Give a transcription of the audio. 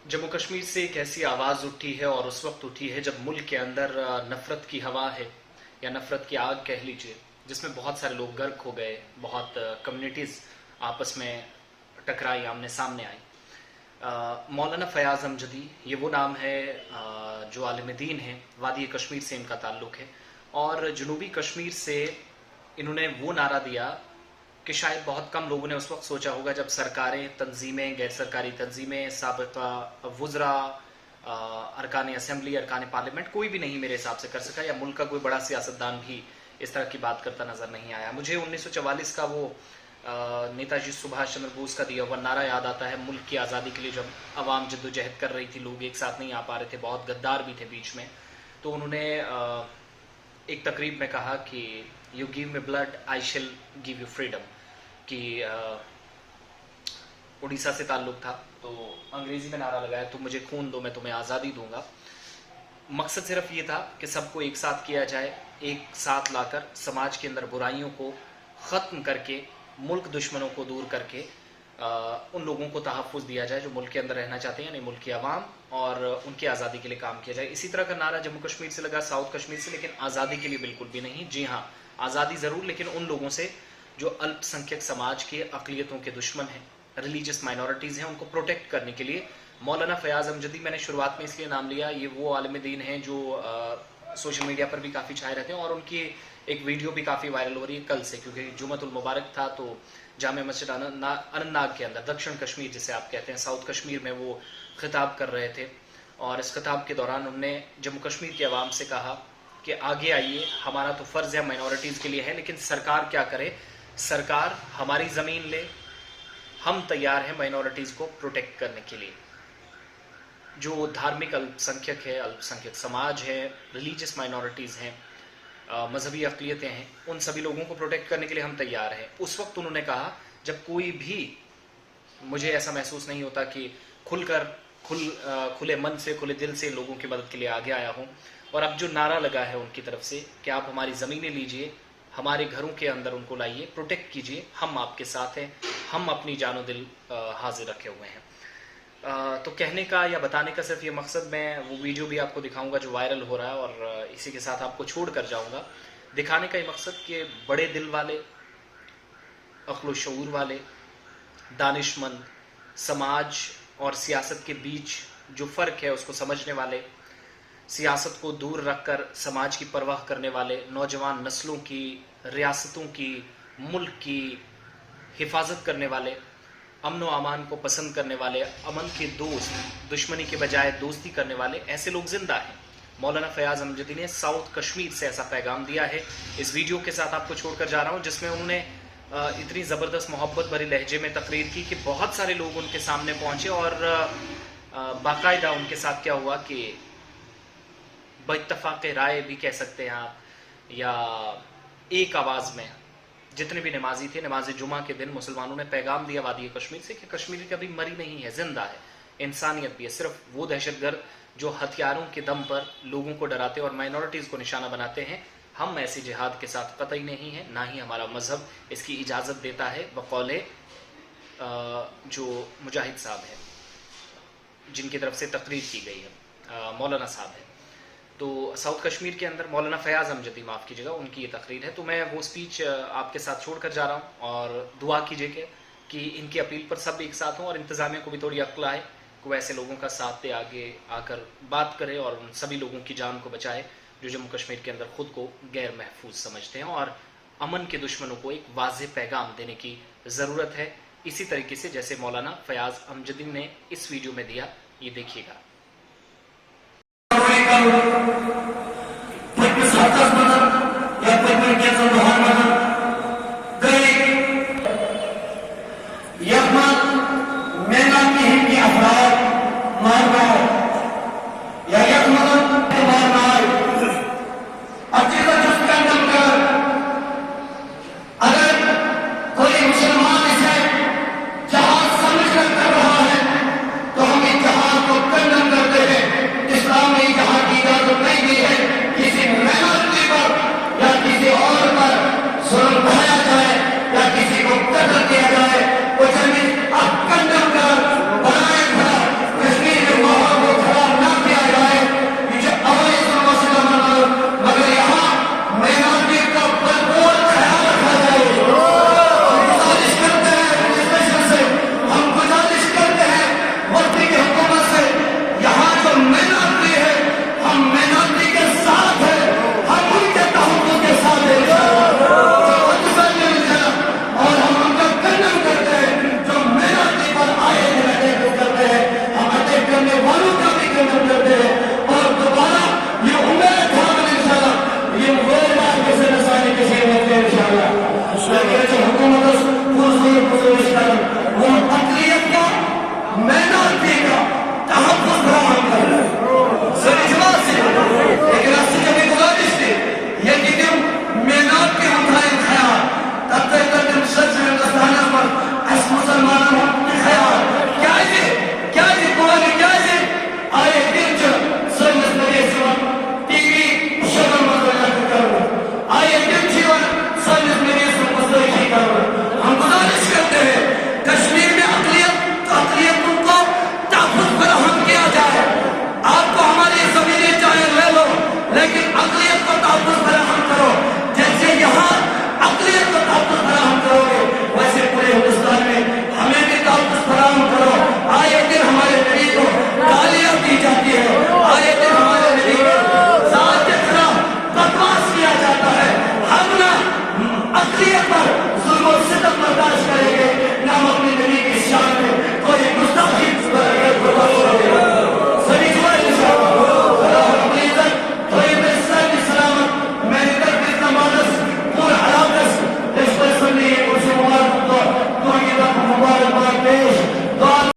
जम्मू कश्मीर से एक ऐसी आवाज़ उठी है और उस वक्त उठी है जब मुल्क के अंदर नफ़रत की हवा है या नफ़रत की आग कह लीजिए, जिसमें बहुत सारे लोग गर्क हो गए, बहुत कम्युनिटीज़ आपस में टकराई, आमने सामने आई। मौलाना फ़याज़ अमजदी ये वो नाम है जो आलिम दीन है, वादी कश्मीर से इनका ताल्लुक़ है और जनूबी कश्मीर से इन्होंने वो नारा दिया कि शायद बहुत कम लोगों ने उस वक्त सोचा होगा जब सरकारें, तंजीमें, गैर सरकारी तंजीमें, साबिक़ा वुज़रा, अरकान असम्बली, अरकान पार्लियामेंट, कोई भी नहीं मेरे हिसाब से कर सका या मुल्क का कोई बड़ा सियासतदान भी इस तरह की बात करता नज़र नहीं आया। मुझे 1944 का वो नेताजी सुभाष चंद्र बोस का दिया हुआ नारा याद आता है, मुल्क की आज़ादी के लिए जब अवाम जद्दोजहद कर रही थी, लोग एक साथ नहीं आ पा रहे थे, बहुत गद्दार भी थे बीच में, तो उन्होंने एक तकरीब में कहा कि you give me blood I शिल गिव यू फ्रीडम, कि उड़ीसा से ताल्लुक़ था, तो अंग्रेज़ी में नारा लगाया, तुम मुझे खून दो मैं तुम्हें आज़ादी दूंगा। मकसद सिर्फ ये था कि सबको एक साथ किया जाए, एक साथ लाकर समाज के अंदर बुराइयों को ख़त्म करके, मुल्क दुश्मनों को दूर करके उन लोगों को तहफ़्फ़ुज़ दिया जाए जो मुल्क के अंदर रहना चाहते हैं, यानी मुल्क की आवाम, और उनकी आज़ादी के लिए काम किया जाए। इसी तरह का नारा जम्मू कश्मीर से लगा, साउथ कश्मीर से, लेकिन आज़ादी के लिए बिल्कुल भी नहीं। जी हाँ, आज़ादी ज़रूर, लेकिन उन लोगों से जो अल्पसंख्यक समाज के अक़लियतों के दुश्मन हैं, रिलीजियस माइनॉरिटीज़ हैं, उनको प्रोटेक्ट करने के लिए मौलाना फ़याज़ अमजदी, मैंने शुरुआत में इसलिए नाम लिया, ये वो आलिम दीन हैं जो सोशल मीडिया पर भी काफ़ी छाए रहते हैं और उनकी एक वीडियो भी काफ़ी वायरल हो रही है कल से, क्योंकि जुम्मतुल मुबारक था, तो जामे मस्जिद अनंतनाग के अंदर, दक्षिण कश्मीर जिसे आप कहते हैं, साउथ कश्मीर में वो खिताब कर रहे थे और इस खिताब के दौरान उन्होंने जम्मू कश्मीर की आवाम से कहा कि आगे आइए, हमारा तो फ़र्ज़ है माइनॉरिटीज़ के लिए है, लेकिन सरकार क्या करे, सरकार हमारी ज़मीन ले, हम तैयार हैं माइनॉरिटीज़ को प्रोटेक्ट करने के लिए। जो धार्मिक अल्पसंख्यक है, अल्पसंख्यक समाज है, रिलीजियस माइनॉरिटीज़ हैं, मजहबी अक़लियतें हैं, उन सभी लोगों को प्रोटेक्ट करने के लिए हम तैयार हैं। उस वक्त उन्होंने कहा जब कोई भी, मुझे ऐसा महसूस नहीं होता कि खुले मन से, खुले दिल से लोगों की मदद के लिए आगे आया हूँ। और अब जो नारा लगा है उनकी तरफ से कि आप हमारी ज़मीनें लीजिए, हमारे घरों के अंदर उनको लाइए, प्रोटेक्ट कीजिए, हम आपके साथ हैं, हम अपनी जानो दिल हाजिर रखे हुए हैं। तो कहने का या बताने का सिर्फ ये मकसद, मैं वो वीडियो भी आपको दिखाऊंगा जो वायरल हो रहा है और इसी के साथ आपको छोड़ कर जाऊंगा। दिखाने का ये मकसद कि बड़े दिल वाले, अक्ल शऊर वाले, दानिशमंद, समाज और सियासत के बीच जो फ़र्क है उसको समझने वाले, सियासत को दूर रखकर समाज की परवाह करने वाले, नौजवान नस्लों की, रियासतों की, मुल्क की हिफाजत करने वाले, अमन व अमान को पसंद करने वाले, अमन के दोस्त, दुश्मनी के बजाय दोस्ती करने वाले, ऐसे लोग ज़िंदा हैं। मौलाना फ़याज़ अमजदी ने साउथ कश्मीर से ऐसा पैगाम दिया है। इस वीडियो के साथ आपको छोड़कर जा रहा हूँ जिसमें उन्होंने इतनी ज़बरदस्त मोहब्बत भरी लहजे में तकरीर की कि बहुत सारे लोग उनके सामने पहुँचे और बाकायदा उनके साथ क्या हुआ कि बइत्तफ़ाक़ राय भी कह सकते हैं आप, या एक आवाज़ में जितने भी नमाजी थे, नमाज जुमा के दिन मुसलमानों ने पैगाम दिया वादी कश्मीर से कि कश्मीर कभी मरी नहीं है, ज़िंदा है, इंसानियत भी है। सिर्फ वो दहशतगर्द जो हथियारों के दम पर लोगों को डराते और माइनॉरिटीज़ को निशाना बनाते हैं, हम ऐसे जिहाद के साथ कतई नहीं हैं, ना ही हमारा मज़हब इसकी इजाज़त देता है, बकौले जो मुजाहिद साहब हैं जिनकी तरफ से तकरीर की गई है, मौलाना साहब है। तो साउथ कश्मीर के अंदर मौलाना फ़याज़ अमजदी, माफ़ कीजिएगा, उनकी ये तकरीर है। तो मैं वो स्पीच आपके साथ छोड़ कर जा रहा हूँ और दुआ कीजिए कि इनकी अपील पर सब एक साथ हों और इंतज़ामिया को भी थोड़ी अक्ल आए, को ऐसे लोगों का साथ दे, आगे आकर बात करे और उन सभी लोगों की जान को बचाए जो जम्मू कश्मीर के अंदर ख़ुद को गैर महफूज समझते हैं, और अमन के दुश्मनों को एक वाज़ेह पैगाम देने की ज़रूरत है, इसी तरीके से जैसे मौलाना फ़याज़ अमजदी ने इस वीडियो में दिया। ये देखिएगा।